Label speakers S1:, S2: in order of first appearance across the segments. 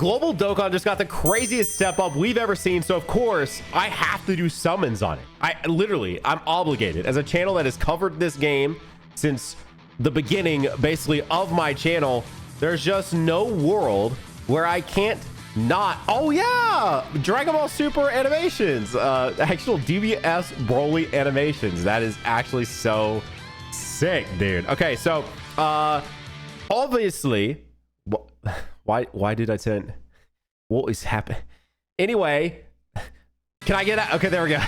S1: Global Dokkan just got the craziest step up we've ever seen. So of course I have to do summons on it. I'm obligated as a channel that has covered this game since the beginning basically of my channel. There's just no world where I can't not. Oh yeah, Dragon Ball Super animations, actual DBS Broly animations. That is actually so sick, dude. Okay, so obviously, why did I send? What is happening? Anyway, can I get out? Okay, there we go.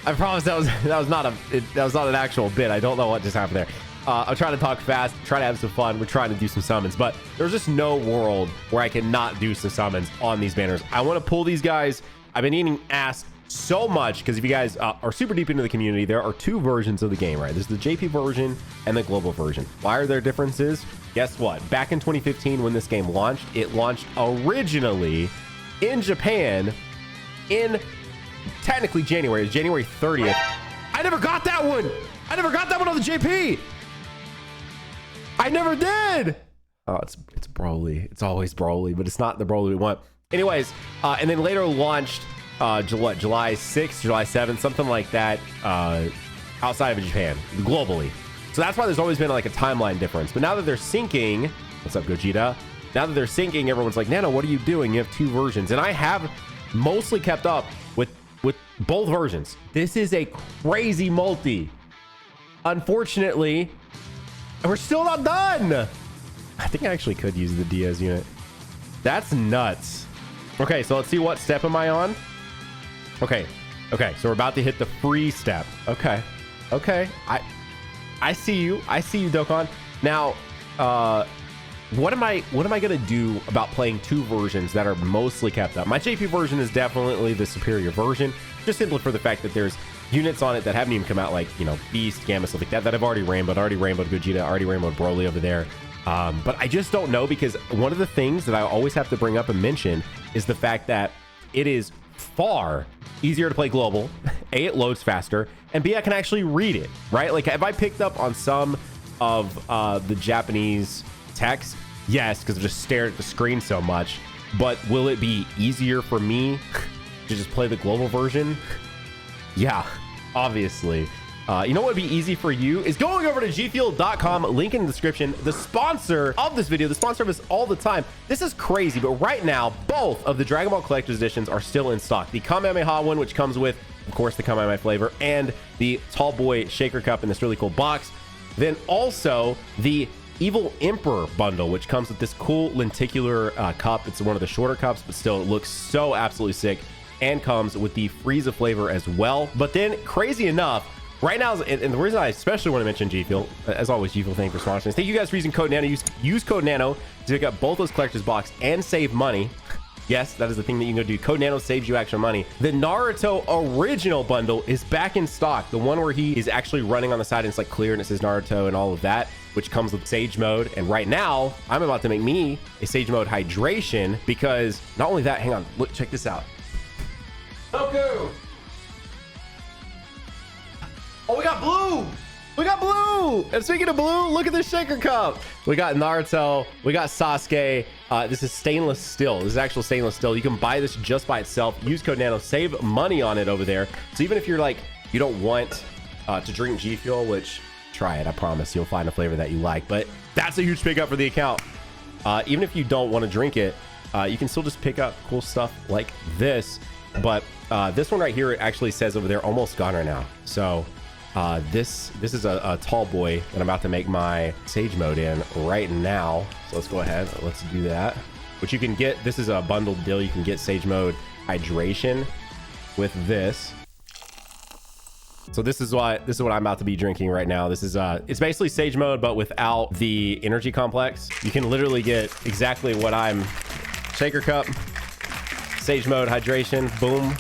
S1: I promise that was not an actual bit. I don't know what just happened there. I'm trying to talk fast, trying to have some fun. We're trying to do some summons, but there's just no world where I cannot do some summons on these banners. I want to pull these guys. I've been eating ass so much because if you guys are super deep into the community, there are two versions of the game, right? There's the JP version and the global version. Why are there differences? Guess what? Back in 2015, when this game launched, it launched originally in Japan in technically January. It's January 30th. I never got that one. I never got that one on the JP. I never did. Oh, it's Broly. It's always Broly, but it's not the Broly we want. Anyways, and then later launched July 6th, July 7th, something like that, outside of Japan, globally. So that's why there's always been like a timeline difference. But now that they're syncing, what's up, Gogeta? Now that they're syncing, everyone's like, Nano, what are you doing? You have two versions. And I have mostly kept up with both versions. This is a crazy multi. Unfortunately, we're still not done. I think I actually could use the Diaz unit. That's nuts. Okay, so let's see, what step am I on? Okay, so we're about to hit the free step. Okay, I see you, Dokkan. Now, what am I gonna do about playing two versions that are mostly kept up? My JP version is definitely the superior version, just simply for the fact that there's units on it that haven't even come out, like, you know, Beast, Gamma, stuff like that, that I've already rainbowed. Gogeta, already rainbowed Broly over there. But I just don't know, because one of the things that I always have to bring up and mention is the fact that it is far easier to play global. A, it loads faster, and B, I can actually read it, right? Like, have I picked up on some of the Japanese text? Yes, because I just stare at the screen so much. But will it be easier for me to just play the global version? Yeah, obviously. You know what would be easy for you is going over to gfuel.com, link in the description, the sponsor of this video, the sponsor of us all the time. This is crazy, but right now, both of the Dragon Ball Collector's Editions are still in stock. The Kamehameha one, which comes with, of course, the Kamehameha flavor, and the Tall Boy Shaker Cup in this really cool box. Then also the Evil Emperor bundle, which comes with this cool lenticular cup. It's one of the shorter cups, but still, it looks so absolutely sick, and comes with the Frieza flavor as well. But then, crazy enough, right now, and the reason I especially want to mention G Fuel, as always, G Fuel, thank you for sponsoring. Thank you guys for using code Nano. Use code Nano to pick up both those collector's box and save money. Yes, that is the thing that you can go do. Code Nano saves you extra money. The Naruto original bundle is back in stock. The one where he is actually running on the side and it's like clear and it says Naruto and all of that, which comes with Sage Mode. And right now, I'm about to make me a Sage Mode hydration, because not only that, hang on, look, check this out. Goku! Oh, we got blue! We got blue! And speaking of blue, look at this shaker cup. We got Naruto, we got Sasuke. This is stainless steel. This is actual stainless steel. You can buy this just by itself. Use code Nano, save money on it over there. So even if you're like, you don't want to drink G Fuel, which try it, I promise you'll find a flavor that you like. But that's a huge pickup for the account. Even if you don't want to drink it, you can still just pick up cool stuff like this. But this one right here, it actually says over there, almost gone right now. So this is a tall boy that I'm about to make my Sage Mode in right now. So let's go ahead, let's do that. Which you can get, this is a bundled deal. You can get Sage Mode hydration with this. So this is what I'm about to be drinking right now. This is it's basically Sage Mode, but without the energy complex. You can literally get exactly what I'm, shaker cup, Sage Mode hydration, boom,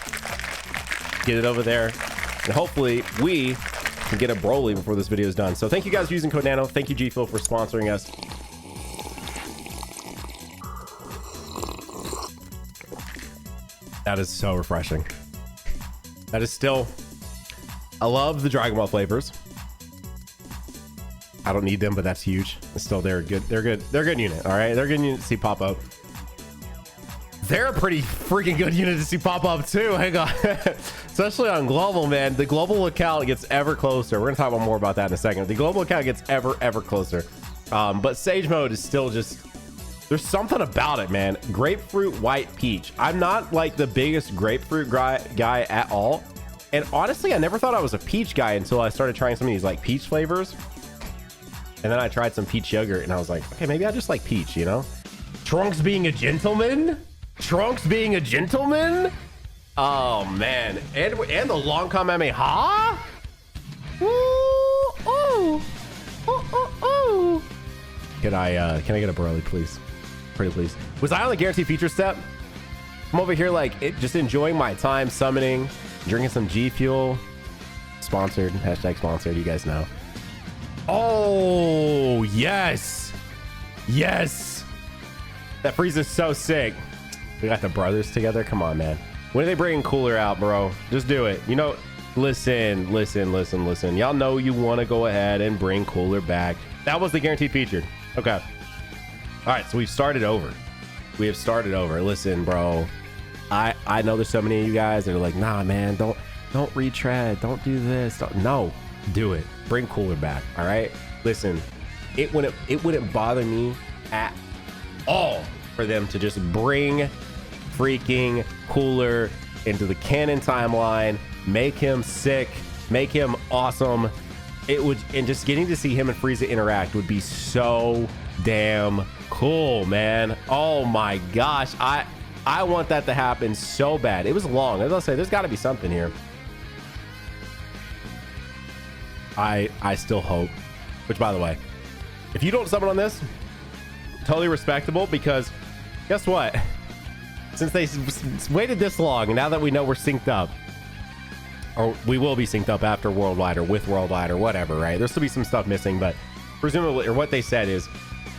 S1: get it over there, and hopefully we can get a Broly before this video is done. So thank you guys for using code Nano. Thank you, G Fuel, for sponsoring us. That is so refreshing. That is still, I love the Dragon Ball flavors. I don't need them, but that's huge. It's still, they're good. They're good unit. All right, they're good unit to see pop up. they're a pretty freaking good unit to see pop up too. Hang on. Especially on global, man. The global lookout gets ever closer. We're gonna talk about more about that in a second. The global lookout gets ever closer. But Sage mode is still just, there's something about it, man. Grapefruit, white, peach. I'm not like the biggest grapefruit guy at all. And honestly, I never thought I was a peach guy until I started trying some of these like peach flavors. And then I tried some peach yogurt and I was like, okay, maybe I just like peach, you know? Trunks being a gentleman? Trunks being a gentleman? Oh man. And the long Kamehameha? Ooh, ooh, ooh, ooh, ooh. Can I get a Broly, please? Pretty please. Was I on the guaranteed feature step? I'm over here like just enjoying my time summoning, drinking some G Fuel. Sponsored, hashtag sponsored, you guys know. Oh, yes. Yes. That Frieza's so sick. We got the brothers together. Come on, man. When are they bringing Cooler out, bro? Just do it. You know, listen. Y'all know you want to go ahead and bring Cooler back. That was the guaranteed feature. Okay. All right, so we've started over. We have started over. Listen, bro. I know there's so many of you guys that are like, nah, man, don't retread. Don't do this. No, do it. Bring Cooler back. All right. Listen, it wouldn't bother me at all for them to just bring freaking Cooler into the canon timeline, make him sick, make him awesome. It would, and just getting to see him and Frieza interact would be so damn cool, man. Oh my gosh, I want that to happen so bad. It was long. As I say, there's got to be something here. I still hope, which by the way, if you don't summon on this, totally respectable, because guess what? Since they waited this long, and now that we know we're synced up, or we will be synced up after Worldwide or with Worldwide or whatever, right? There'll still be some stuff missing, but presumably, or what they said is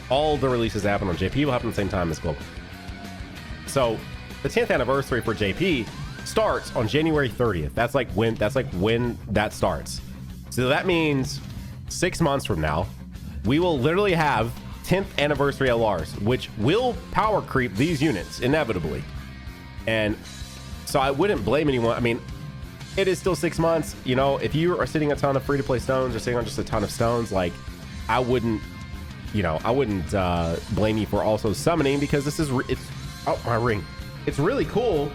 S1: all the releases that happen on JP will happen at the same time as Global. So the 10th anniversary for JP starts on January 30th. That's like when that starts. So that means 6 months from now, we will literally have 10th anniversary LRs, which will power creep these units inevitably. And so I wouldn't blame anyone. I mean, it is still 6 months. You know, if you are sitting a ton of free-to-play stones or sitting on just a ton of stones, like I wouldn't blame you for also summoning, because this is, oh, my ring. It's really cool,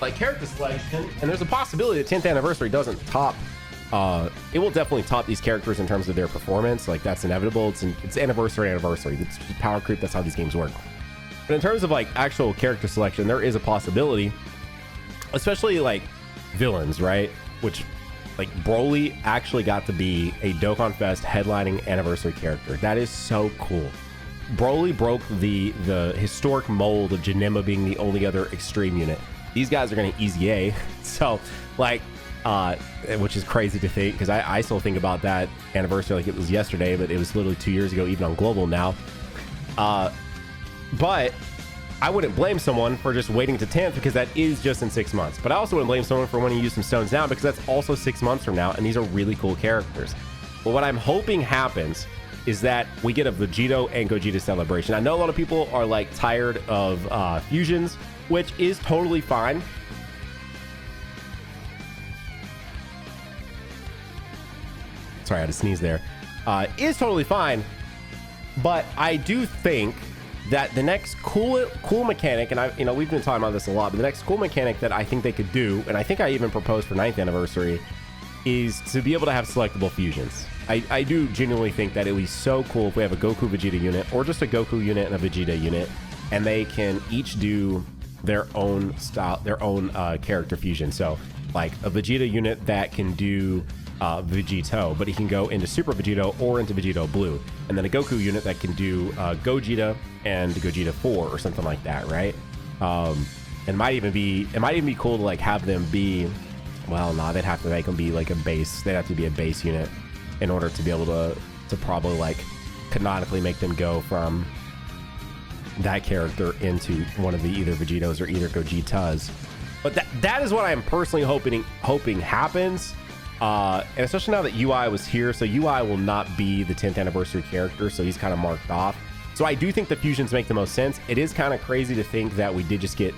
S1: like character selection, and there's a possibility that 10th anniversary doesn't top. It will definitely top these characters in terms of their performance. Like that's inevitable. It's anniversary. It's just power creep. That's how these games work. But in terms of like actual character selection, there is a possibility, especially like villains, right? Which like Broly actually got to be a Dokkan Fest headlining anniversary character. That is so cool. Broly broke the historic mold of Janemba being the only other extreme unit. These guys are going to easy A. So like, which is crazy to think, because I still think about that anniversary like it was yesterday, but it was literally 2 years ago, even on global now. But I wouldn't blame someone for just waiting to 10th, because that is just in 6 months. But I also wouldn't blame someone for wanting to use some stones now, because that's also 6 months from now, and these are really cool characters. But what I'm hoping happens is that we get a Vegito and Gogeta celebration. I know a lot of people are like tired of fusions, which is totally fine. Sorry, I had to sneeze there. Is totally fine, but I do think that the next cool mechanic, and we've been talking about this a lot, but the next cool mechanic that I think they could do, and I think I even proposed for 9th anniversary, is to be able to have selectable fusions. I do genuinely think that it would be so cool if we have a Goku Vegeta unit, or just a Goku unit and a Vegeta unit, and they can each do their own style, their own character fusion. So like a Vegeta unit that can do Vegito, but he can go into Super Vegito or into Vegito Blue, and then a Goku unit that can do Gogeta and Gogeta 4 or something like that, right? It might even be cool to like have them be, well, nah, they'd have to make them be like a base. They'd have to be a base unit in order to be able to probably like canonically make them go from that character into one of the either Vegetos or either Gogetas. But that is what I'm personally hoping happens. And especially now that UI was here, so UI will not be the 10th anniversary character, so he's kind of marked off. So I do think the fusions make the most sense. It is kind of crazy to think that we did just get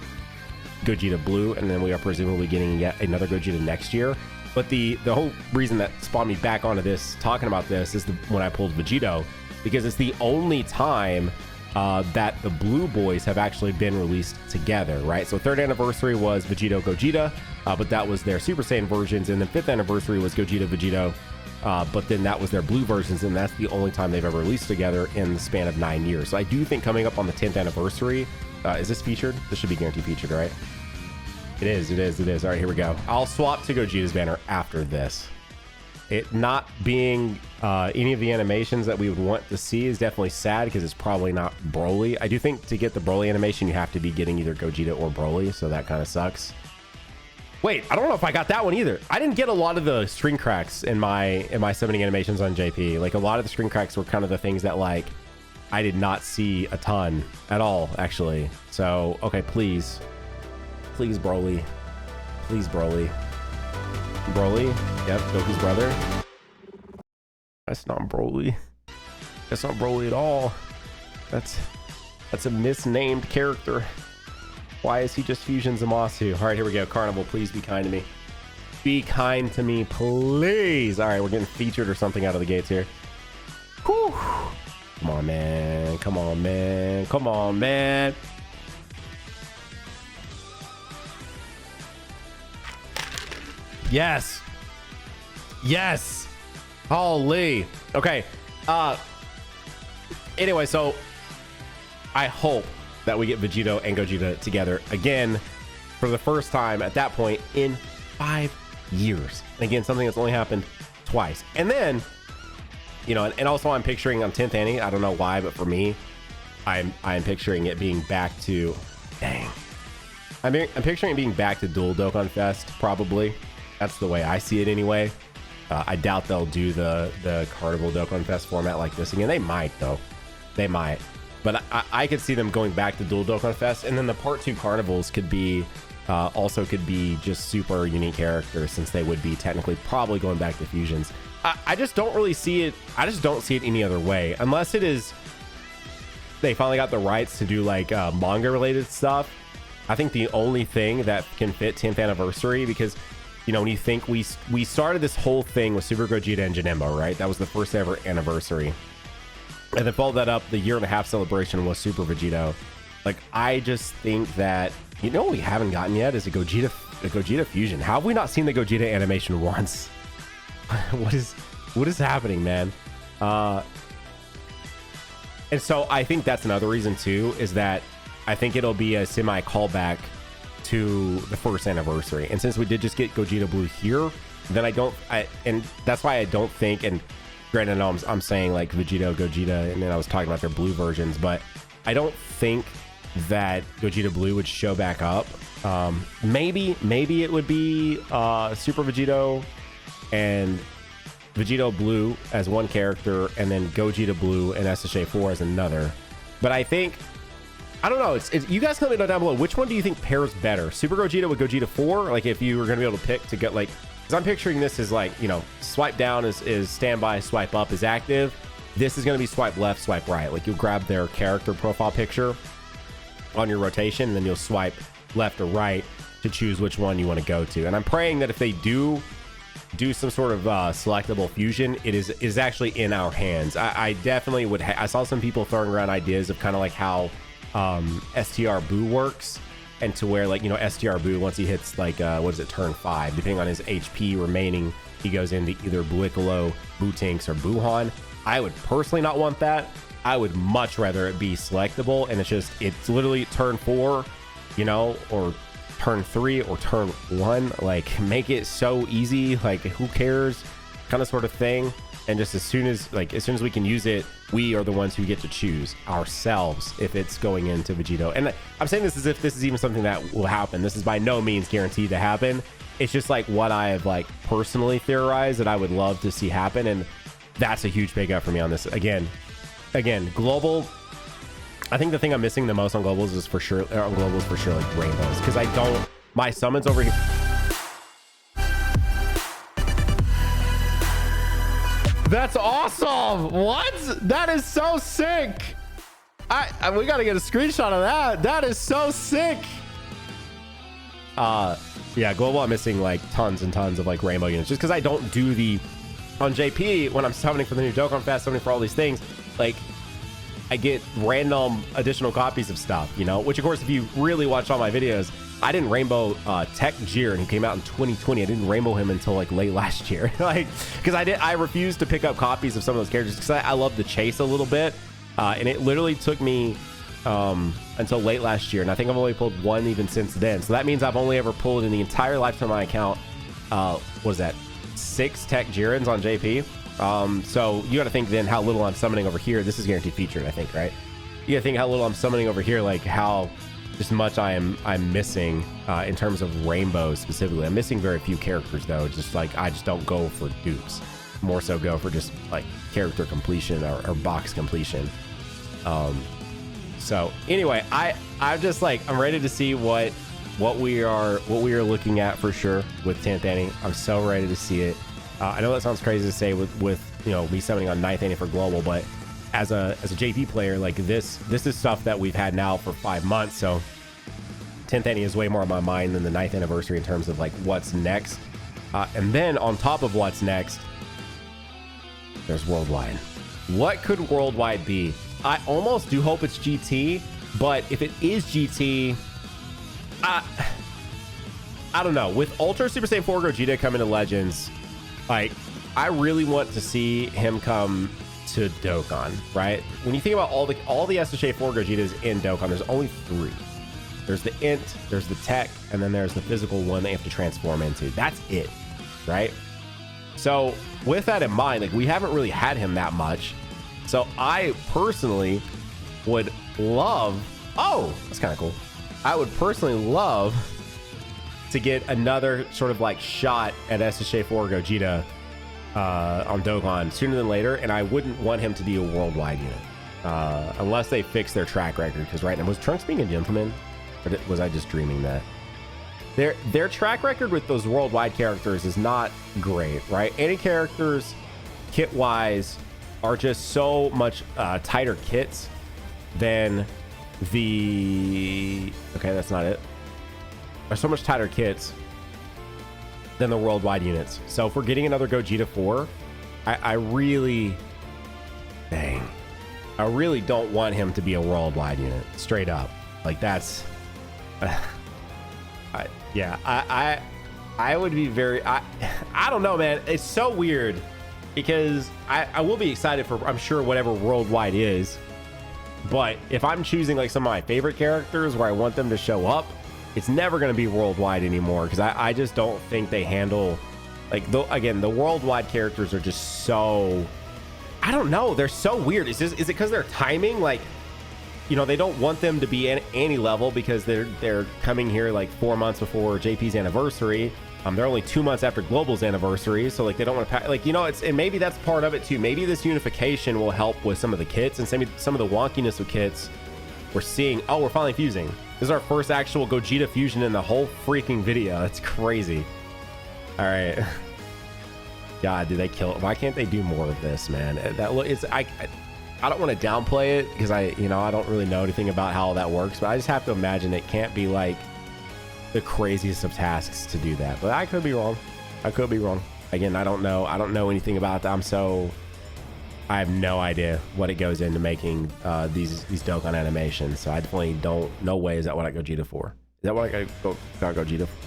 S1: Gogeta Blue, and then we are presumably getting yet another Gogeta next year. But the whole reason that spawned me back onto this, talking about this, is when I pulled Vegito, because it's the only time that the Blue Boys have actually been released together, right? So 3rd anniversary was Vegito Gogeta, but that was their Super Saiyan versions, and then 5th anniversary was Gogeta Vegito, but then that was their Blue versions, and that's the only time they've ever released together in the span of 9 years. So I do think coming up on the 10th anniversary, is this featured? This should be guaranteed featured, right? It is. All right, here we go. I'll swap to Gogeta's banner after this. It not being any of the animations that we would want to see is definitely sad because it's probably not Broly. I do think to get the Broly animation, you have to be getting either Gogeta or Broly, so that kind of sucks. Wait, I don't know if I got that one either. I didn't get a lot of the screen cracks in my summoning animations on JP. Like, a lot of the screen cracks were kind of the things that, like, I did not see a ton at all, actually. So, okay, please. Please, Broly. Please, Broly. Broly? Yep, Goku's brother. That's not Broly. That's not Broly at all. That's a misnamed character. Why is he just Fusion Zamasu? All right, here we go. Carnival, please be kind to me. Be kind to me, please. All right, we're getting featured or something out of the gates here. Whew. Come on, man. Come on, man. Come on, man. Yes. Yes. Holy. Okay. Anyway, so I hope that we get Vegito and Gogeta together again for the first time at that point in 5 years. Again, something that's only happened twice. And then, you know, and also I'm picturing on 10th Annie, I don't know why, but for me, I'm picturing it being back to, dang. I'm picturing it being back to Dual Dokkan Fest, probably. That's the way I see it anyway. I doubt they'll do the Carnival Dokkan Fest format like this again. They might, though. They might. But I could see them going back to Dual Dokkan Fest, and then the Part 2 Carnivals could be also could be just super unique characters, since they would be technically probably going back to fusions. I just don't really see it. I just don't see it any other way, unless it is they finally got the rights to do like manga related stuff. I think the only thing that can fit 10th anniversary, because you know, when you think we started this whole thing with Super Gogeta and Janemba, right? That was the first ever anniversary. And then followed that up, the 1.5-year celebration was Super Vegito. Like, I just think that, you know what we haven't gotten yet is a Gogeta fusion. How have we not seen the Gogeta animation once? What is happening, man? And so I think that's another reason too, is that I think it'll be a semi callback to the 1st anniversary. And since we did just get Gogeta Blue here, then and that's why I don't think, and granted, I know I'm saying like Vegito, Gogeta, and then I was talking about their blue versions, but I don't think that Gogeta Blue would show back up. Maybe it would be Super Vegito and Vegito Blue as one character, and then Gogeta Blue and SSJ 4 as another. But I think, I don't know, it's you guys let me know down below, which one do you think pairs better? Super Gogeta with Gogeta 4? Like, if you were going to be able to pick to get, like, because I'm picturing this as like, you know, swipe down is standby, swipe up is active. This is going to be swipe left, swipe right. Like, you'll grab their character profile picture on your rotation, and then you'll swipe left or right to choose which one you want to go to. And I'm praying that if they do some sort of selectable fusion, it is actually in our hands. I definitely would. I saw some people throwing around ideas of kind of like how STR Boo works, and to where, like, you know, STR Boo, once he hits like what is it, turn 5, depending on his HP remaining, he goes into either Buikalo, Bootinks, or Buhan. I would personally not want that. I would much rather it be selectable, and it's literally turn 4, you know, or turn 3 or turn 1. Like, make it so easy, like, who cares, kind of sort of thing. And just as soon as we can use it, we are the ones who get to choose ourselves if it's going into Vegito. And I'm saying this as if this is even something that will happen. This is by no means guaranteed to happen. It's just like what I have like personally theorized that I would love to see happen, and that's a huge big up for me on this. Again, global. I think the thing I'm missing the most on globals is for sure like rainbows, because I don't. My summons over here. That's awesome. What? That is so sick. We gotta get a screenshot of that. That is so sick. Yeah, global, I'm missing like tons and tons of like rainbow units just because I don't do the on JP when I'm summoning for the new Dokkan Fest, summoning for all these things. Like, I get random additional copies of stuff, you know, which of course, if you really watch all my videos, I didn't rainbow Tech Jiren, who came out in 2020. I didn't rainbow him until like late last year, like, because I refused to pick up copies of some of those characters because I love the chase a little bit, and it literally took me until late last year, and I think I've only pulled one even since then. So that means I've only ever pulled in the entire lifetime of my account, what is that, 6 Tech Jirens on JP. So you got to think then how little I'm summoning over here. This is guaranteed featured, I think, right? You got to think how little I'm summoning over here, like how just much I'm missing in terms of rainbows specifically. I'm missing very few characters though. Just like I just don't go for dupes, more so go for just like character completion or box completion. So anyway, I'm just like I'm ready to see what we are looking at for sure with 10th inning. I'm so ready to see it. I know that sounds crazy to say with you know me summoning on 9th inning for global, but as a JP player, like this is stuff that we've had now for 5 months. So 10th inning is way more on my mind than the 9th anniversary in terms of like what's next. And then on top of what's next, there's worldwide. What could worldwide be? I almost do hope it's GT, but if it is GT, I don't know. With Ultra Super Saiyan 4 Gogeta coming to Legends, like I really want to see him come to Dokkan, right? When you think about all the SSJ 4 Gogetas in Dokkan, there's only 3. There's the Int, there's the Tech, and then there's the physical one they have to transform into. That's it, right? So with that in mind, like we haven't really had him that much. So I personally would love, oh, that's kind of cool. I would personally love to get another sort of like shot at SSJ 4 Gogeta on Dokkan sooner than later, and I wouldn't want him to be a worldwide unit unless they fix their track record. Because right now, was Trunks being a gentleman, or was I just dreaming that? Their track record with those worldwide characters is not great, right? Any characters kit wise are just so much tighter kits than the that's not it. Are so much tighter kits than the worldwide units. So if we're getting another Gogeta 4, I really don't want him to be a worldwide unit, straight up. Like that's I would be very I don't know, man. It's so weird because I will be excited for, I'm sure, whatever worldwide is, but if I'm choosing like some of my favorite characters where I want them to show up, it's never going to be worldwide anymore because I just don't think they handle, like, the worldwide characters are just so, I don't know, they're so weird. Is it because they're timing, like, you know, they don't want them to be any level because they're coming here like 4 months before JP's anniversary. They're only 2 months after Global's anniversary, so like they don't want to like, you know, and maybe that's part of it too. Maybe this unification will help with some of the kits and some of the wonkiness of kits we're seeing. Oh, we're finally fusing. This is our first actual Gogeta fusion in the whole freaking video. That's crazy. All right. God, did they kill it? Why can't they do more of this, man? That look, it's I don't want to downplay it because I don't really know anything about how that works, but I just have to imagine it can't be like the craziest of tasks to do that. But I could be wrong. I could be wrong. Again, I don't know. I don't know anything about that. I have no idea what it goes into making these Dokkan animations. So I definitely don't. No way is that what I Gogeta for. Is that what I got Gogeta for?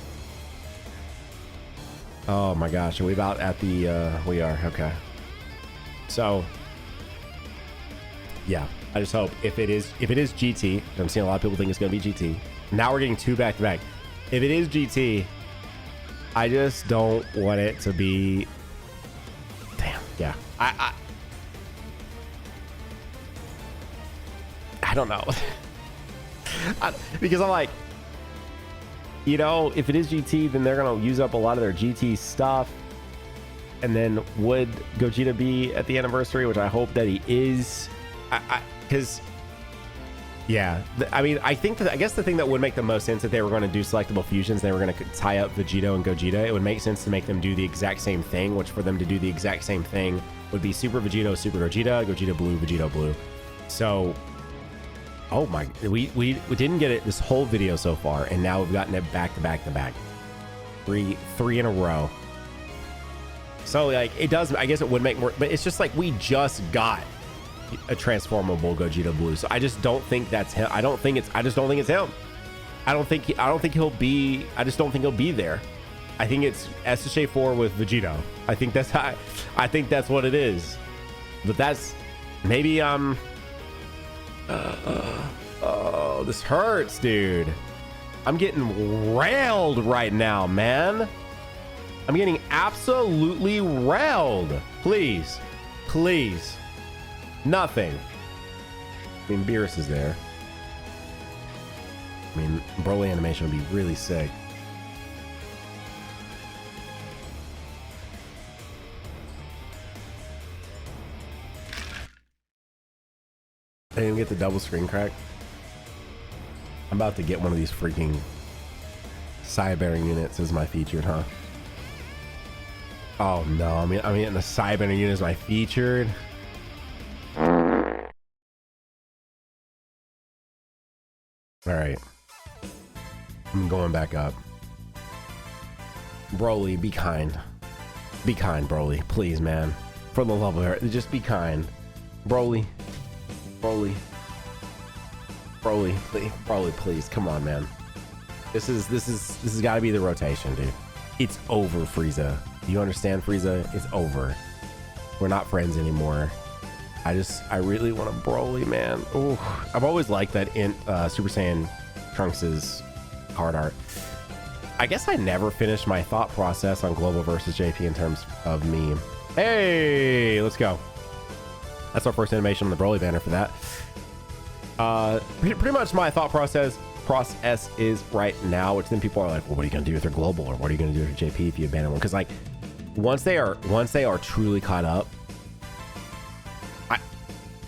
S1: Oh my gosh, are we about at the? We are. Okay. So yeah, I just hope if it is GT, I'm seeing a lot of people think it's gonna be GT. Now we're getting 2 back to back. If it is GT, I just don't want it to be. Damn. Yeah. I don't know. Because I'm like, you know, if it is GT, then they're going to use up a lot of their GT stuff. And then would Gogeta be at the anniversary, which I hope that he is. Because, yeah, I mean, I guess the thing that would make the most sense if they were going to do selectable fusions, they were going to tie up Vegito and Gogeta. It would make sense to make them do the exact same thing, which for them to do the exact same thing would be Super Vegito, Super Gogeta, Gogeta Blue, Vegito Blue. So Oh my, we didn't get it this whole video so far, and now we've gotten it back to back to back. Three in a row. So like it does, I guess it would make more, but it's just like we just got a transformable Gogeta Blue. So I just don't think that's him. I just don't think it's him. I don't think he'll be, I just don't think he'll be there. I think it's SSJ4 with Vegito. I think that's what it is. But that's maybe oh, this hurts, dude. I'm getting railed right now, man. I'm getting absolutely railed. Please, please. Nothing. I mean, Beerus is there. I mean, Broly animation would be really sick. I didn't even get the double screen crack. I'm about to get one of these freaking Cyber units as my featured, huh? Oh no, I mean the Cyber unit as my featured. All right, I'm going back up. Broly, be kind. Be kind, Broly, please, man. For the love of her, just be kind. Broly, please. Broly, please, come on, man. This has got to be the rotation, dude. It's over, Frieza. Do you understand, Frieza? It's over. We're not friends anymore. I really want a Broly, man. Ooh, I've always liked that in Super Saiyan Trunks's card art. I guess I never finished my thought process on Global versus JP in terms of meme. Hey, let's go. That's our first animation on the Broly banner for that. Pretty much my thought process is right now, which then people are like, well, what are you gonna do with their Global, or what are you gonna do with your JP if you abandon one? Because like once they are truly caught up,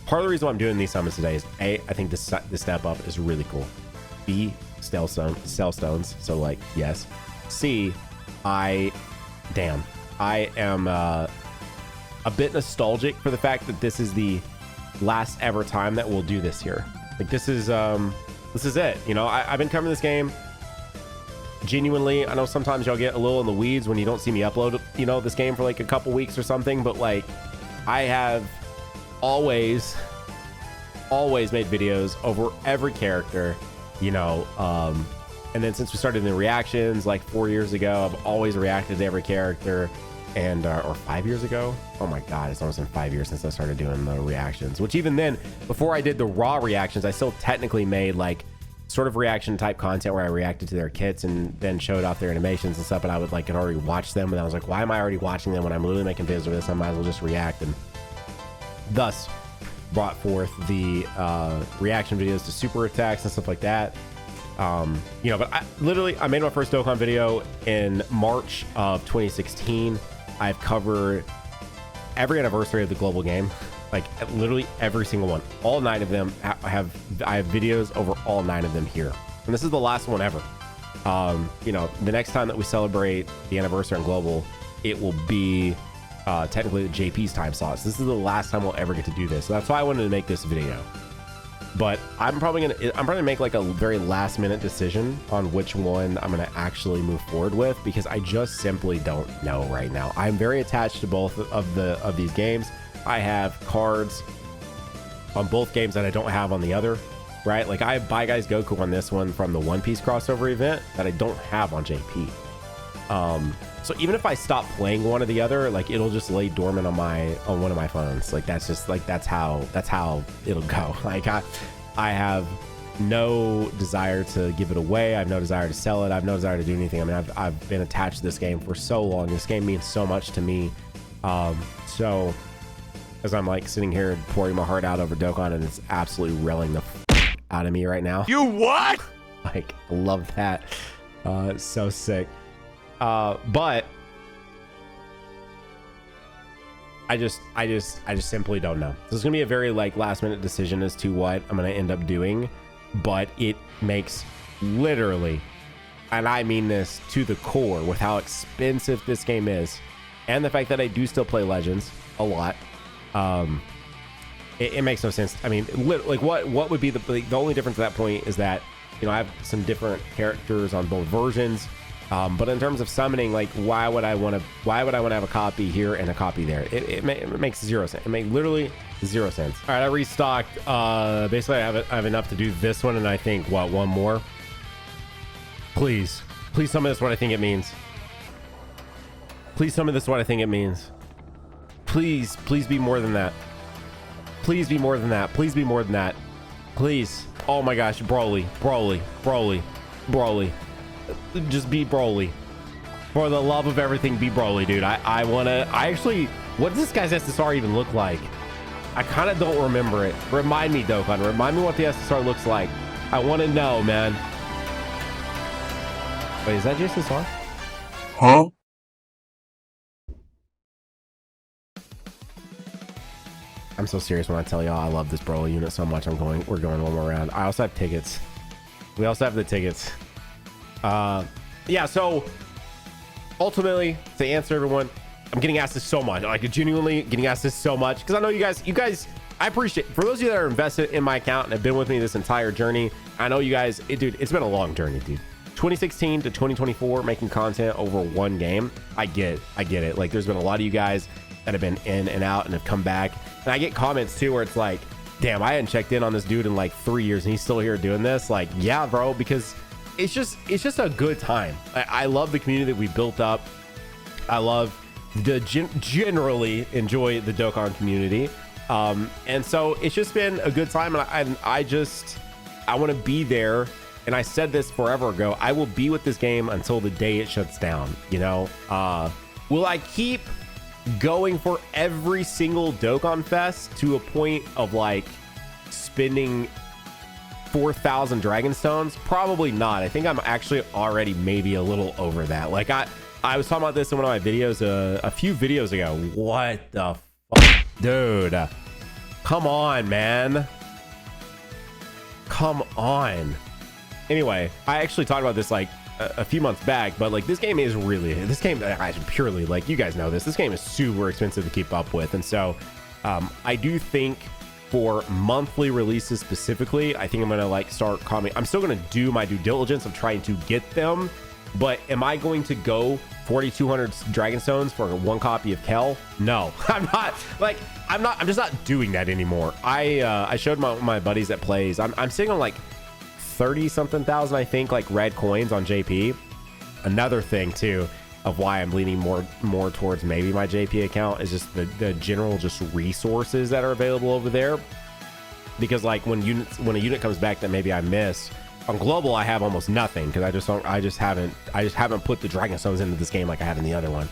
S1: part of the reason why I'm doing these summons today is A, I think this step up is really cool. B, cell stones. So like, yes. C, I am a bit nostalgic for the fact that this is the last ever time that we'll do this here. Like this is it. You know, I've been covering this game genuinely. I know sometimes y'all get a little in the weeds when you don't see me upload, you know, this game for like a couple weeks or something, but like I have always made videos over every character, you know, and then since we started the reactions like 4 years ago, I've always reacted to every character. And or 5 years ago, oh my god, it's almost been 5 years since I started doing the reactions, which even then, before I did the raw reactions, I still technically made like sort of reaction type content where I reacted to their kits and then showed off their animations and stuff, but I would like had already watched them, and I was like, why am I already watching them when I'm literally making videos of this? I might as well just react, and thus brought forth the reaction videos to super attacks and stuff like that. You know, but I made my first Dokkan video in March of 2016. I've covered every anniversary of the global game, like literally every single one. All 9 of them I have videos over all 9 of them here, and this is the last one ever. You know, the next time that we celebrate the anniversary on global, it will be technically the JP's time slots. This is the last time we'll ever get to do this, so that's why I wanted to make this video. But I'm probably gonna make like a very last minute decision on which one I'm gonna actually move forward with, because I just simply don't know right now. I'm very attached to both of these games. I have cards on both games that I don't have on the other, right? Like I have Bye Guys Goku on this one from the One Piece crossover event that I don't have on JP. So even if I stop playing one or the other, like it'll just lay dormant on one of my phones. Like that's just like that's how it'll go. Like I have no desire to give it away. I have no desire to sell it. I have no desire to do anything. I mean, I've been attached to this game for so long. This game means so much to me. So as I'm like sitting here pouring my heart out over Dokkan, and it's absolutely railing the out of me right now. You what? Like, love that. It's so sick. But I just simply don't know. This is gonna be a very like last minute decision as to what I'm gonna end up doing, but it makes literally, and I mean this to the core, with how expensive this game is, and the fact that I do still play Legends a lot. it makes no sense. I mean, like what would be the only difference at that point is that, you know, I have some different characters on both versions. But in terms of summoning, like, why would I want to have a copy here and a copy there? It makes zero sense. It makes literally zero sense. All right, I restocked. Basically, I have enough to do this one, and I think one more. Please summon this what I think it means. Please summon this what I think it means. Please be more than that. Please be more than that. Please be more than that. Please. Oh my gosh, Broly. Just be Broly. For the love of everything, be Broly, dude. I actually, what does this guy's SSR even look like? I kind of don't remember it. Remind me, Dokkan. Remind me what the SSR looks like. I want to know, man. Wait, is that just SSR?
S2: Huh?
S1: I'm so serious when I tell y'all I love this Broly unit so much. We're going one more round. I also have tickets. We also have the tickets. Yeah, so ultimately, to answer everyone, I'm getting asked this so much. Like, genuinely getting asked this so much because I know you guys, I appreciate, for those of you that are invested in my account and have been with me this entire journey, I know you guys, dude, it's been a long journey, dude. 2016 to 2024, making content over one game. I get it. Like, there's been a lot of you guys that have been in and out and have come back. And I get comments too where it's like, damn, I hadn't checked in on this dude in like 3 years and he's still here doing this. Like, yeah, bro, because it's just a good time. I love the community that we built up. I love generally enjoy the Dokkan community. And so it's just been a good time. And I want to be there. And I said this forever ago, I will be with this game until the day it shuts down. You know, will I keep going for every single Dokkan Fest to a point of like spending 4,000 Dragon Stones? Probably not. I think I'm actually already maybe a little over that. Like I was talking about this in one of my videos a few videos ago. What the fuck, dude? Come on, man. Come on. Anyway, I actually talked about this like a few months back, but like this game purely, like, you guys know this game is super expensive to keep up with. And so I do think for monthly releases specifically, I think I'm gonna like start coming. I'm still gonna do my due diligence of trying to get them, but am I going to go 4,200 Dragon Stones for one copy of Kel? No. I'm just not doing that anymore. I showed my buddies that plays. I'm sitting on like 30 something thousand, I think, like red coins on JP. Another thing too of why I'm leaning more towards maybe my JP account is just the general just resources that are available over there. Because like when a unit comes back that maybe I miss on global, I have almost nothing because I just haven't put the Dragon Stones into this game like I have in the other one.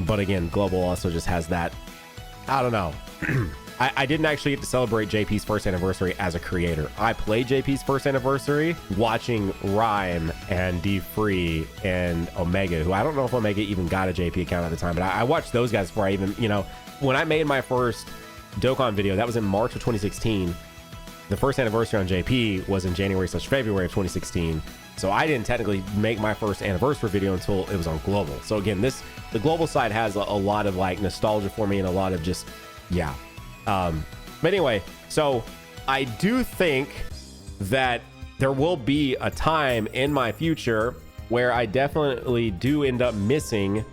S1: But again, global also just has that, I don't know. I didn't actually get to celebrate JP's first anniversary as a creator. I played JP's first anniversary watching Rhyme and D Free and Omega, who I don't know if Omega even got a JP account at the time, but I watched those guys before I even, you know, when I made my first Dokkan video, that was in March of 2016. The first anniversary on JP was in January/February of 2016. So I didn't technically make my first anniversary video until it was on global. So again, the global side has a lot of like nostalgia for me and a lot of just, yeah. But anyway, so I do think that there will be a time in my future where I definitely do end up missing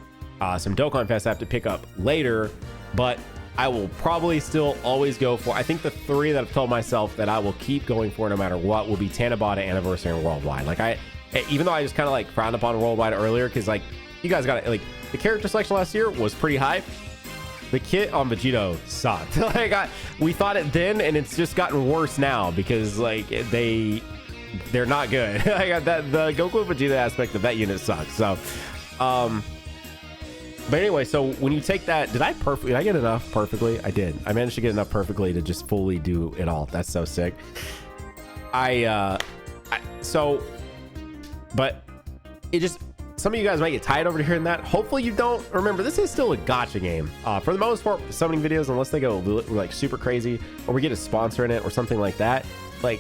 S1: some Dokkan Fest I have to pick up later, but I will probably still always go for, I think the three that I've told myself that I will keep going for no matter what will be Tanabata, Anniversary, and Worldwide. Like even though I just kind of like frowned upon Worldwide earlier, because like you guys got it, like the character selection last year was pretty hype. The kit on Vegito sucked. Like we thought it then, and it's just gotten worse now because like they're not good. Like the Goku Vegeta aspect of that unit sucks. So, but anyway, so when you take that, did I get enough perfectly? I did. I managed to get enough perfectly to just fully do it all. That's so sick. But it just. Some of you guys might get tired over hearing that. Hopefully you don't. Remember, this is still a gacha game. For the most part, summoning videos, unless they go like super crazy or we get a sponsor in it or something like that, like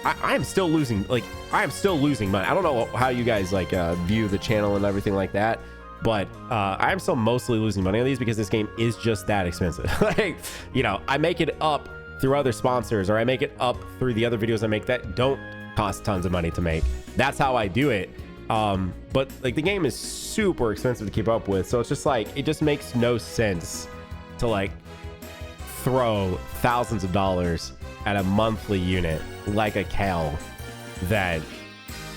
S1: I am still losing. Like I am still losing money. I don't know how you guys like view the channel and everything like that. But I'm still mostly losing money on these because this game is just that expensive. Like, you know, I make it up through other sponsors, or I make it up through the other videos I make that don't cost tons of money to make. That's how I do it. But like the game is super expensive to keep up with, so it's just like, it just makes no sense to like throw thousands of dollars at a monthly unit like a cow that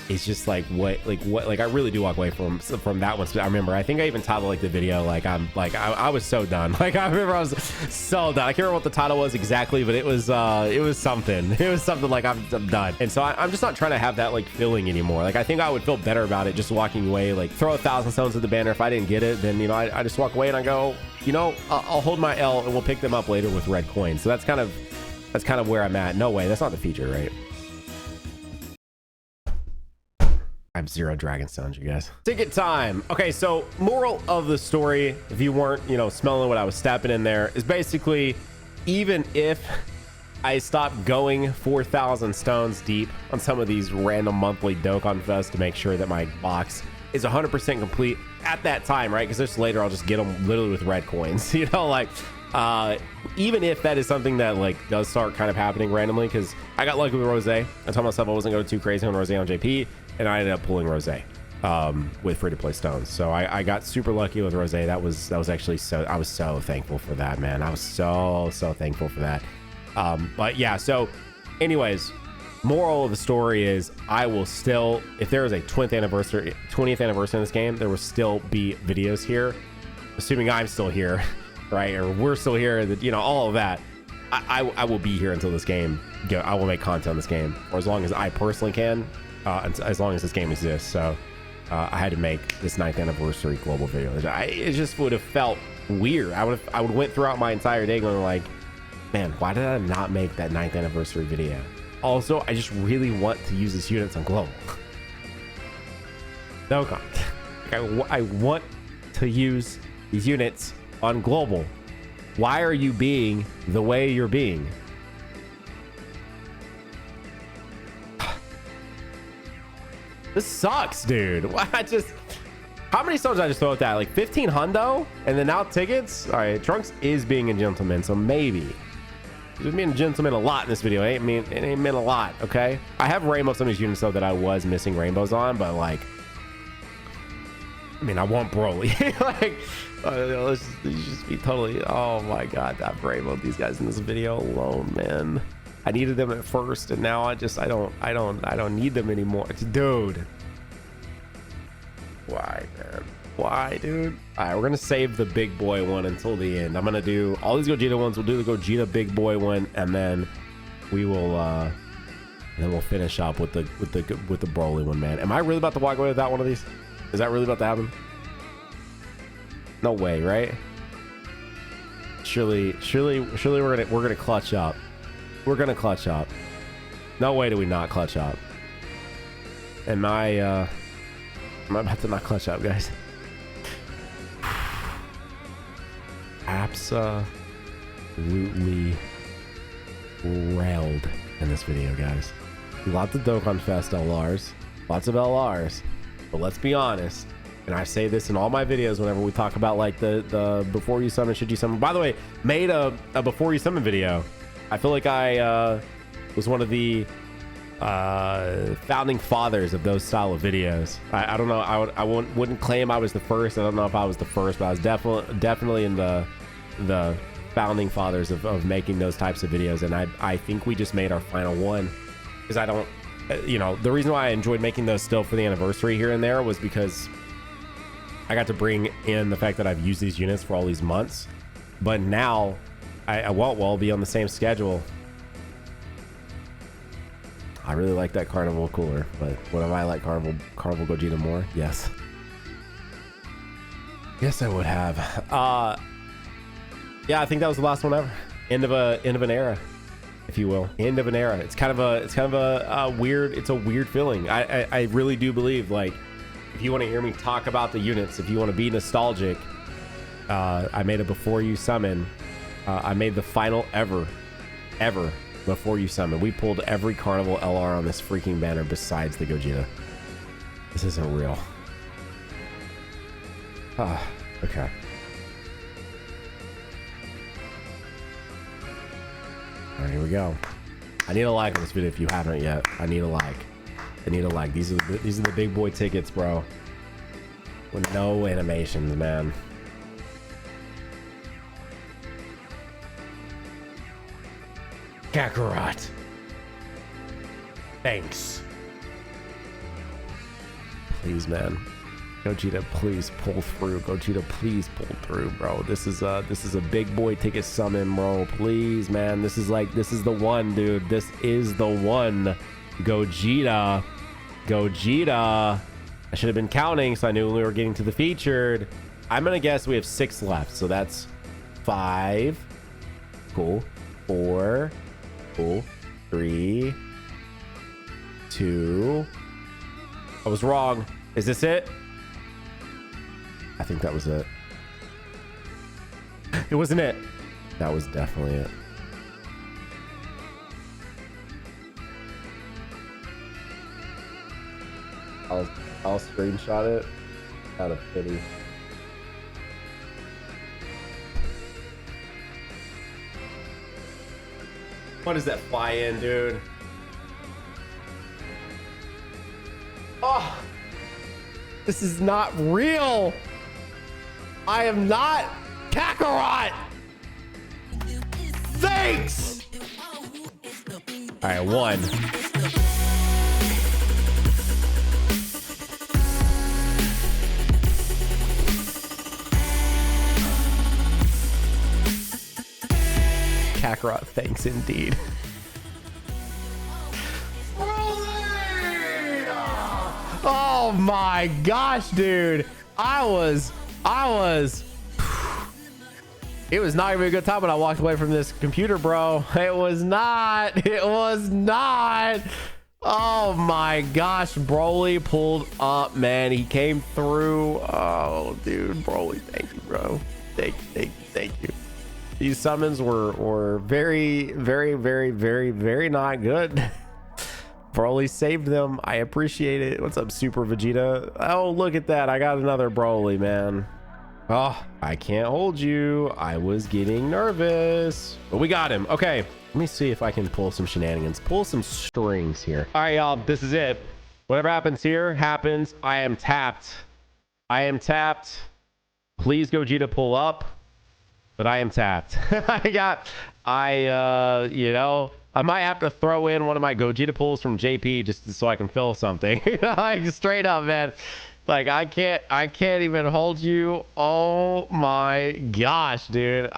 S1: is just like what I really do walk away from that one. I remember, I think I even titled like the video like I was so done. Like I remember I was so done. I can't remember what the title was exactly, but it was something. It was something like I'm done. And so I'm just not trying to have that like feeling anymore. Like I think I would feel better about it just walking away, like throw 1,000 stones at the banner. If I didn't get it, then, you know, I just walk away and I go, you know, I'll hold my L and we'll pick them up later with red coins. So that's kind of where I'm at. No way, that's not the feature, right? I have 0 dragon stones, you guys. Ticket time. Okay, so moral of the story, if you weren't, you know, smelling what I was stepping in there, is basically, even if I stop going 4,000 stones deep on some of these random monthly Dokkan Fest to make sure that my box is 100% complete at that time, right? Because just later I'll just get them literally with red coins, you know, like even if that is something that like does start kind of happening randomly, because I got lucky with Rose. I told myself I wasn't going too crazy on Rose on JP, and I ended up pulling Rose with free-to-play stones. So I got super lucky with Rose. That was actually so, I was so thankful for that, man. I was so thankful for that. But yeah, so anyways, moral of the story is, I will still, if there is a 20th anniversary in this game, there will still be videos here, assuming I'm still here, right? Or we're still here, that, you know, all of that. I will be here until this game, I will make content on this game, or as long as I personally can, as long as this game exists. So I had to make this 9th anniversary global video. It just would have felt weird. I would went throughout my entire day going like, man, why did I not make that 9th anniversary video? Also, I just really want to use these units on global. Dokkan. I want to use these units on global. Why are you being the way you're being? This sucks, dude. How many stones did I just throw at that? Like 15 hundo? And then now tickets? All right, Trunks is being a gentleman, so maybe. He's being a gentleman a lot in this video. It ain't meant a lot, okay? I have rainbows on these units though that I was missing rainbows on, but like, I mean, I want Broly. Like, let's just be totally, oh my God, I've rainbowed these guys in this video alone, man. I needed them at first, and now I don't need them anymore. Dude. Why, man? Why, dude? All right, we're gonna save the big boy one until the end. I'm gonna do all these Gogeta ones. We'll do the Gogeta big boy one, and then we will we'll finish up with the Broly one, man. Am I really about to walk away with that one of these? Is that really about to happen? No way, right? Surely we're gonna clutch up. We're gonna clutch up. No way do we not clutch up. Am I about to not clutch up, guys? Absolutely railed in this video, guys. Lots of Dokkan Fest LRs, lots of LRs, but let's be honest, and I say this in all my videos whenever we talk about like the before you summon, should you summon. By the way, made a before you summon video. I feel like I was one of the founding fathers of those style of videos. I don't know, I wouldn't claim I was the first. I don't know if I was the first, but I was definitely in the founding fathers of making those types of videos. And I think we just made our final one, because I don't, you know, the reason why I enjoyed making those still for the anniversary here and there was because I got to bring in the fact that I've used these units for all these months, but now I won't well be on the same schedule. I really like that Carnival cooler, but would I like Carnival Gogeta more? Yes. Yes, I would have. Yeah, I think that was the last one ever. End of an era, if you will. End of an era. It's kind of a weird. It's a weird feeling. I really do believe, like, if you want to hear me talk about the units, if you want to be nostalgic, I made a before you summon. I made the final ever before you summon. We pulled every Carnival LR on this freaking banner besides the Gogeta. This isn't real. Okay. All right, here we go. I need a like on this video if you haven't yet. I need a like. I need a like. These are the big boy tickets, bro. With no animations, man. Kakarot. Thanks. Please, man. Gogeta, please pull through. Gogeta, please pull through, bro. This is a big boy ticket summon, bro. Please, man. This is the one, dude. This is the one. Gogeta. Gogeta. I should have been counting, so I knew when we were getting to the featured. I'm gonna guess we have 6 left, so that's 5. Cool. 4. Cool. 3. 2. I was wrong. Is this it? I think that was it. It wasn't it. That was definitely it. I'll screenshot it out of pity. What does that fly in, dude? Oh, this is not real. I am not Kakarot. Thanks. All right, 1. Kakarot, thanks indeed. Oh my gosh, dude. I was it was not even a good time when I walked away from this computer, bro. It was not. Oh my gosh, Broly pulled up, man. He came through. Oh, dude, Broly, thank you, bro. Thank you. These summons were very, very, very, very, very not good. Broly saved them. I appreciate it. What's up, Super Vegeta? Oh, look at that. I got another Broly, man. Oh, I can't hold you. I was getting nervous, but we got him. Okay, let me see if I can pull some shenanigans, pull some strings here. All right, y'all, this is it. Whatever happens here happens. I am tapped. Please, Gogeta, pull up. But I am tapped. You know, I might have to throw in one of my Gogeta pulls from JP just so I can fill something. Like, straight up, man. Like, I can't even hold you. Oh my gosh, dude.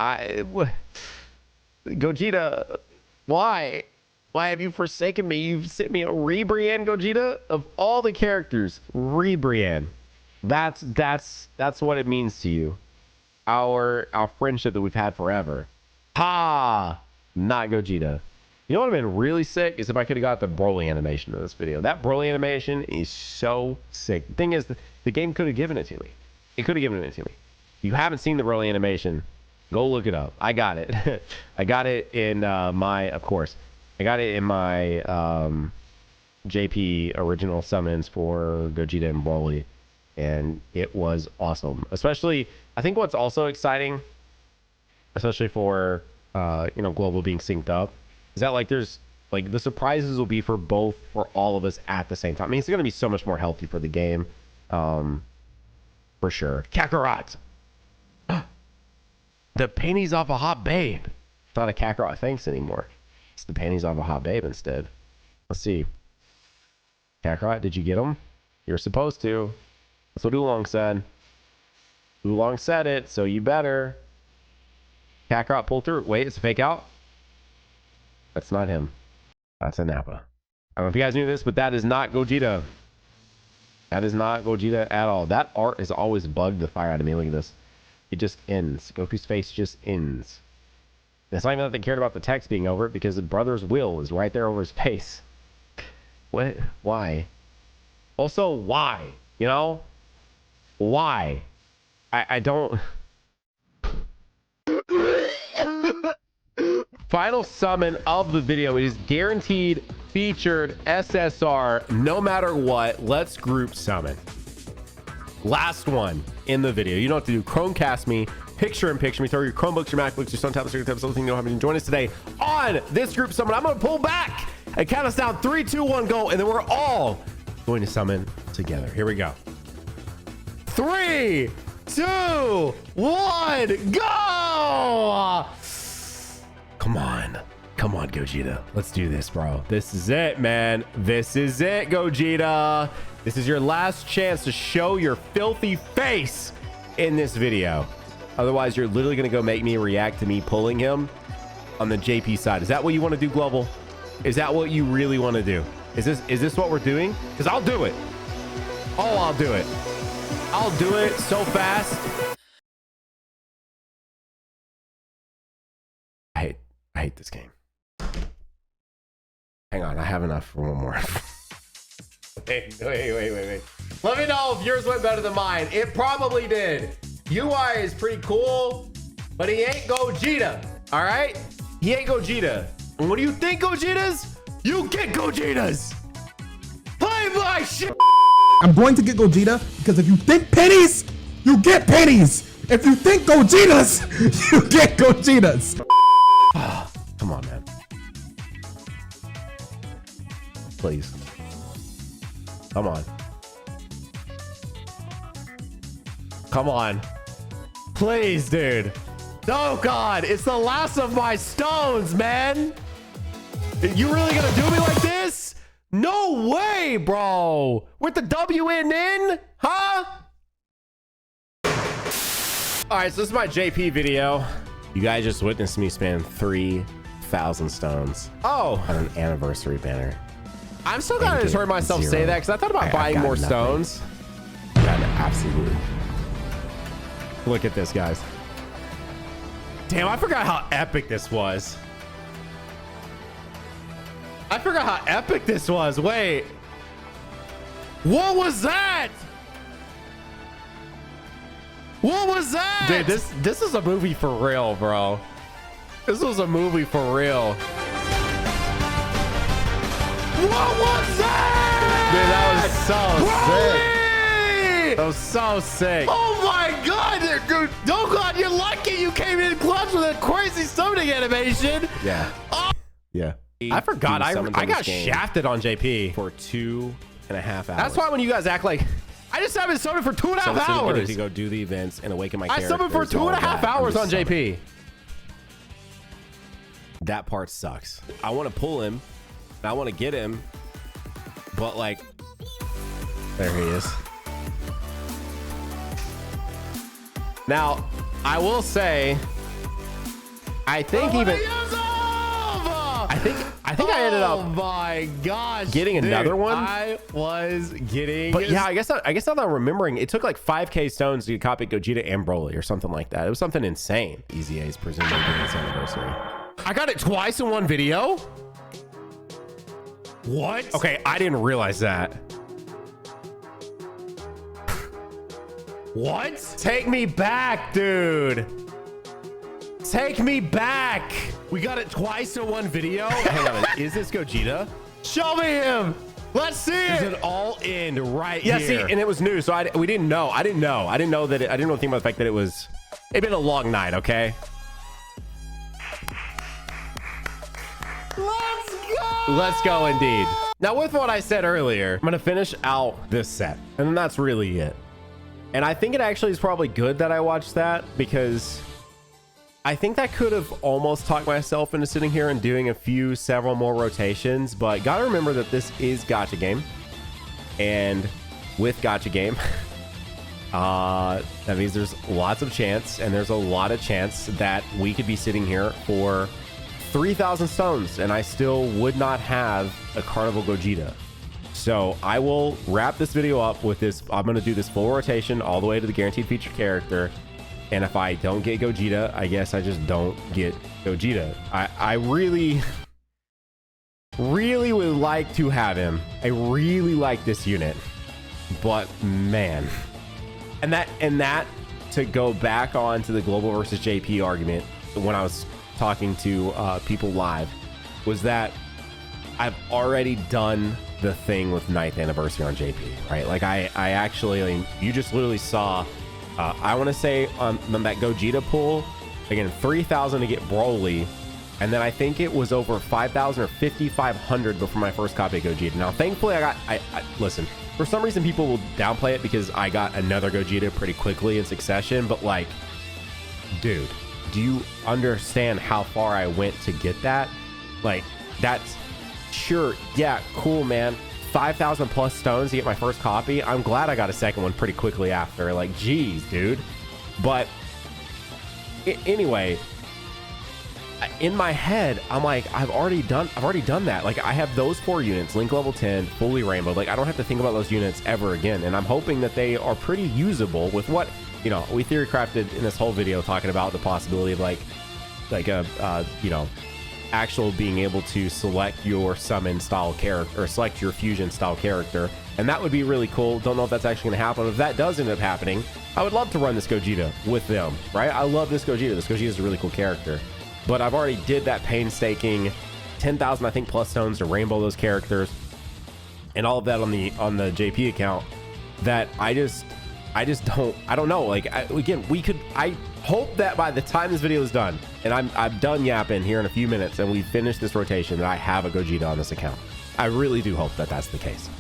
S1: Gogeta, why have you forsaken me? You've sent me a Rebrian, Gogeta. Of all the characters, Rebrian. That's what it means to you. Our friendship that we've had forever. Ha! Not Gogeta. You know what would have been really sick is if I could have got the Broly animation in this video. That Broly animation is so sick. The thing is, the game could have given it to me. It could have given it to me. If you haven't seen the Broly animation, go look it up. I got it. I got it in my JP original summons for Gogeta and Broly. And it was awesome. Especially, I think what's also exciting, especially for global being synced up, is that like there's like the surprises will be for all of us at the same time. I mean, it's gonna be so much more healthy for the game, for sure. Kakarot, the panties off a hot babe. It's not a Kakarot thanks anymore. It's the panties off a hot babe instead. Let's see. Kakarot, did you get them? You're supposed to. That's what Oolong said. Oolong said it, so you better. Kakarot pull through. Wait, it's a fake out? That's not him. That's a Nappa. I don't know if you guys knew this, but that is not Gogeta. That is not Gogeta at all. That art has always bugged the fire out of me. Look at this. It just ends. Goku's face just ends. It's not even that they cared about the text being over it, because the brother's will is right there over his face. What? Why? Also, why? You know? Why? I don't... Final summon of the video. It is guaranteed featured SSR no matter what. Let's group summon. last one in the video. You know what to do. Chromecast me, picture in picture me, throw your Chromebooks, your MacBooks, your Stone tablets, your tablets, something you don't have to join us today on this group summon. I'm going to pull back and count us down 3, 2, 1, go. And then we're all going to summon together. Here we go. 3, 2, 1, go. Come on. Come on, Gogeta. Let's do this, bro. This is it, man. This is it, Gogeta. This is your last chance to show your filthy face in this video. Otherwise, you're literally going to go make me react to me pulling him on the JP side. Is that what you want to do, Global? Is that what you really want to do? Is this what we're doing? Because I'll do it. Oh, I'll do it. I'll do it so fast. I hate this game. Hang on, I have enough for one more. wait. Let me know if yours went better than mine. It probably did. UI is pretty cool, but he ain't Gogeta. All right? He ain't Gogeta. And what do you think Gogetas? You get Gogetas. Play my shit.
S2: I'm going to get Gogeta because if you think pennies, you get pennies. If you think Gogetas, you get Gogetas.
S1: Come on, man. Please. Come on. Come on. Please, dude. Oh, God. It's the last of my stones, man. You really gonna do me like this? No way, bro. With the W in, huh? All right, so this is my JP video. You guys just witnessed me spend 3,000 stones. Oh, on an anniversary banner. I'm still gonna just heard myself say that because I thought about buying more stones. Absolutely. Look at this, guys. Damn, I forgot how epic this was. I forgot how epic this was. Wait. What was that? What was that? Dude, this is a movie for real, bro. This was a movie for real. What was that? Dude, that was so sick. That was so sick. Oh my God, dude. Dokkan, you're lucky you came in clutch with a crazy summoning animation. Yeah. Oh. Yeah. I forgot. I got shafted on JP for 2.5 hours. That's why when you guys act like I just haven't summoned for 2.5 hours. To go do the events and awaken my character. I summoned for 2.5 hours on JP. That part sucks. I want to pull him. I want to get him, but like, there he is. Now, I will say, I think I think I ended up. Oh my gosh! Getting another one. I was getting. But yeah, I guess now that I'm remembering, it took like 5K stones to copy Gogeta and Broly or something like that. It was something insane. Easy A's presumably getting its anniversary. I got it twice in one video. What? Okay, I didn't realize that. What? Take me back, dude. Take me back. We got it twice in one video. Hang on, is this Gogeta? Show me him. Let's see it. Is it all in right here? Yeah, see, and it was new, so we didn't know. I didn't know that I didn't know anything about the fact that it'd been a long night, okay? Let's go indeed. Now, with what I said earlier, I'm going to finish out this set, and then that's really it. And I think it actually is probably good that I watched that, because I think that could have almost talked myself into sitting here and doing several more rotations, but gotta remember that this is Gacha game. And with Gacha game, that means there's lots of chance, and there's a lot of chance that we could be sitting here for 3,000 stones, and I still would not have a Carnival Gogeta. So I will wrap this video up with this. I'm going to do this full rotation all the way to the guaranteed feature character. And if I don't get Gogeta, I guess I just don't get Gogeta. I really would like to have him. I really like this unit, but man, and that to go back on to the Global versus JP argument when I was talking to people live, was that I've already done the thing with 9th anniversary on JP, right? Like I actually, I mean, you just literally saw, I want to say on that Gogeta pull, again, 3,000 to get Broly. And then I think it was over 5,000 or 5,500 before my first copy of Gogeta. Now, thankfully, I listen, for some reason, people will downplay it because I got another Gogeta pretty quickly in succession. But like, dude, do you understand how far I went to get that? Like, that's sure. Yeah, cool, man. 5,000 plus stones to get my first copy. I'm glad I got a second one pretty quickly after. Like, geez, dude. But anyway, in my head, I'm like, I've already done that. Like, I have those 4 units, Link level 10, fully rainbow. Like, I don't have to think about those units ever again. And I'm hoping that they are pretty usable with what, you know, we theory crafted in this whole video talking about the possibility of like a you know, actual being able to select your summon style character or select your fusion style character. And that would be really cool. Don't know if that's actually going to happen. If that does end up happening, I would love to run this Gogeta with them, right? I love this Gogeta. This Gogeta is a really cool character. But I've already did that painstaking 10,000, I think, plus stones to rainbow those characters and all of that on the JP account that I don't know. Like, again, I hope that by the time this video is done and I'm done yapping here in a few minutes and we finish this rotation, that I have a Gogeta on this account. I really do hope that that's the case.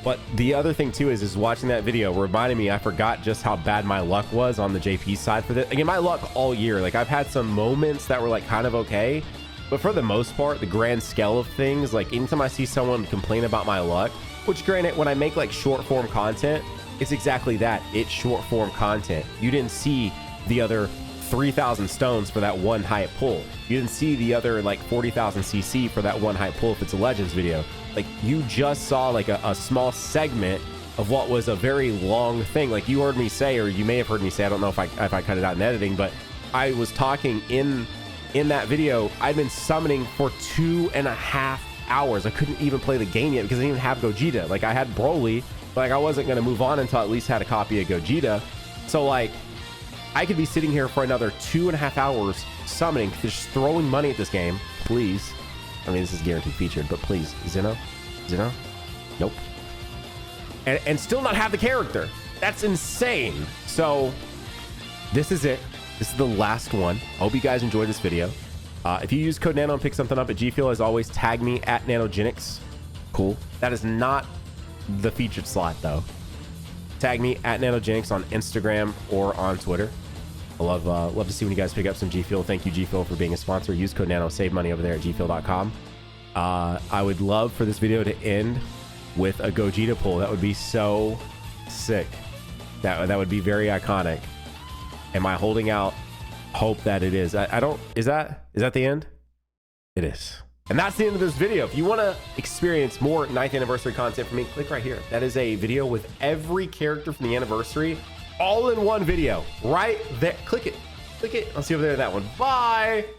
S1: But the other thing too is watching that video reminded me I forgot just how bad my luck was on the JP side for this. Again, my luck all year, like I've had some moments that were like kind of okay, but for the most part, the grand scale of things, like anytime I see someone complain about my luck, which granted, when I make like short form content, it's exactly that. It's short form content. You didn't see the other 3,000 stones for that one hype pull. You didn't see the other like 40,000 CC for that one hype pull if it's a Legends video. Like, you just saw like a small segment of what was a very long thing. Like, you heard me say, or you may have heard me say, I don't know if I cut it out in editing, but I was talking in that video. I'd been summoning for 2.5 hours. I couldn't even play the game yet because I didn't even have Gogeta. Like, I had Broly, but like I wasn't going to move on until I at least had a copy of Gogeta. So like, I could be sitting here for another 2.5 hours summoning, just throwing money at this game. Please. I mean, this is guaranteed featured, but please, Zeno? Nope. And still not have the character. That's insane. So this is it. This is the last one. I hope you guys enjoyed this video. If you use code Nano and pick something up at G Fuel, as always, tag me at Nanogenix. Cool. That is not the featured slot though. Tag me at Nanogenix on Instagram or on Twitter. I love to see when you guys pick up some G Fuel. Thank you, G Fuel, for being a sponsor. Use code Nano, save money over there at gfuel.com. I would love for this video to end with a Gogeta pull. That would be so sick. That would be very iconic. Am I holding out hope that it is? I don't. Is that the end? It is. And that's the end of this video. If you want to experience more 9th anniversary content from me, click right here. That is a video with every character from the anniversary, all in one video right there. Click it. I'll see you over there in that one. Bye.